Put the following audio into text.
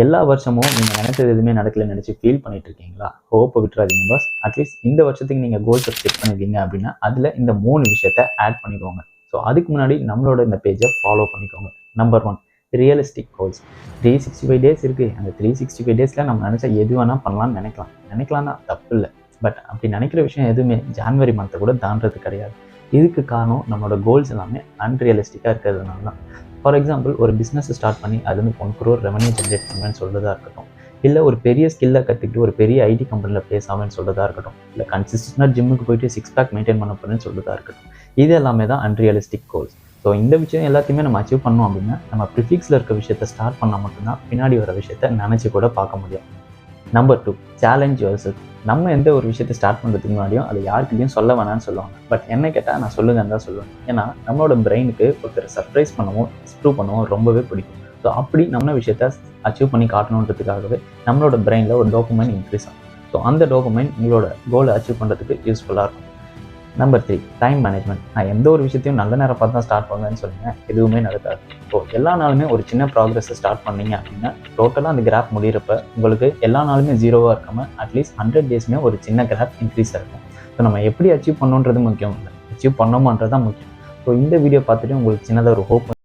எல்லா வருஷமும் நீங்கள் நினைச்சது எதுவுமே நடக்கலைன்னு நினச்சி ஃபீல் பண்ணிட்டு இருக்கீங்களா? ஹோப்பை விட்டுறாதீங்க பாஸ். அட்லீஸ்ட் இந்த வருஷத்துக்கு நீங்கள் கோல்ஸை செட் பண்ணிருக்கீங்க அப்படின்னா அதில் இந்த 3 விஷயத்தை ஆட் பண்ணிக்கோங்க. ஸோ அதுக்கு முன்னாடி நம்மளோட இந்த பேஜை ஃபாலோ பண்ணிக்கோங்க. Number 1, realistic goals. 365 டேஸ் இருக்குது. அந்த 365 டேஸில் நம்ம நினச்சா எது வேணால் பண்ணலாம்னு நினைக்கலாம் தான், தப்பு இல்லை. பட் அப்படி நினைக்கிற விஷயம் எதுவுமே ஜான்வரி மந்த்தை கூட தாண்டது கிடையாது. இதுக்கு காரணம் நம்மளோட கோல்ஸ் எல்லாமே அன்ரியலிஸ்டிக்காக இருக்கிறதுனால தான். ஃபார் எக்ஸாம்பிள், ஒரு பிஸ்னஸை ஸ்டார்ட் பண்ணி அதுலேருந்து 1 crore ரெவன்யூ ஜென்ரேட் பண்ணுவேன்னு சொல்கிறதா இருக்கட்டும், இல்லை ஒரு பெரிய ஸ்கில்லை கற்றுக்கிட்டு ஒரு பெரிய ஐடி கம்பெனியில் ப்ளேஸ் ஆகும்னு சொல்கிறதா இருக்கட்டும், இல்லை கன்சிஸ்டண்டாக ஜிம்முக்கு போயிட்டு 6 பேக் மெயின்டைன் பண்ண போகிறேன்னு சொல்கிறதா இருக்கட்டும், இது எல்லாமே தான் அன்ரியலிஸ்டிக் கோல்ஸ். ஸோ இந்த விஷயம் எல்லாத்தையுமே நம்ம அச்சீவ் பண்ணோம் அப்படின்னா நம்ம ப்ரிஃபிக்ஸில் இருக்க விஷயத்தை ஸ்டார்ட் பண்ணால் மட்டும்தான் பின்னாடி வர விஷயத்தை நினச்சி கூட பார்க்க முடியும். Number 2, challenge yourself. நம்ம எந்த ஒரு விஷயத்தை ஸ்டார்ட் பண்ணுறதுக்கு முன்னாடியும் அதை யாருக்கிட்டையும் சொல்ல வேணாம்னு சொல்லுவாங்க. பட் என்ன கேட்டால் நான் சொல்லுங்கன்னு தான் சொல்லுவேன். ஏன்னா நம்மளோட பிரெயினுக்கு ஒருத்தர் சர்ப்ரைஸ் பண்ணவும் எக்ஸ்ப்ரூவ் பண்ணவும் ரொம்பவே பிடிக்கும். ஸோ அப்படி நம்ம விஷயத்தை அச்சீவ் பண்ணி காட்டணுன்றதுக்காகவே நம்மளோட பிரெயினில் ஒரு டோபமைன் இன்க்ரீஸ் ஆகும். ஸோ அந்த டோபமைன் உங்களோட கோலை அச்சீவ் பண்ணுறதுக்கு யூஸ்ஃபுல்லாக இருக்கும். Number 3, time management. நான் எந்த ஒரு விஷயத்தையும் நல்ல நேரம் பார்த்து தான் ஸ்டார்ட் பண்ணுவேன்னு சொன்னீங்க, எதுவுமே நடக்காது. ஸோ எல்லா நாளுமே ஒரு சின்ன ப்ராக்ரஸை ஸ்டார்ட் பண்ணீங்க அப்படின்னா டோட்டலாக அந்த கிராஃப் முடிகிறப்ப உங்களுக்கு எல்லா நாளுமே 0வாக இருக்காமல் அட்லீஸ்ட் 100 டேஸ்மே ஒரு சின்ன கிராஃப் இன்க்ரீஸ் ஆகிருக்கும். ஸோ நம்ம எப்படி அச்சீவ் பண்ணணுன்றது முக்கியம் இல்லை, அச்சீவ் பண்ணோமான்றது தான் முக்கியம். ஸோ இந்த வீடியோ பார்த்துட்டு உங்களுக்கு சின்னதாக ஒரு ஹோப்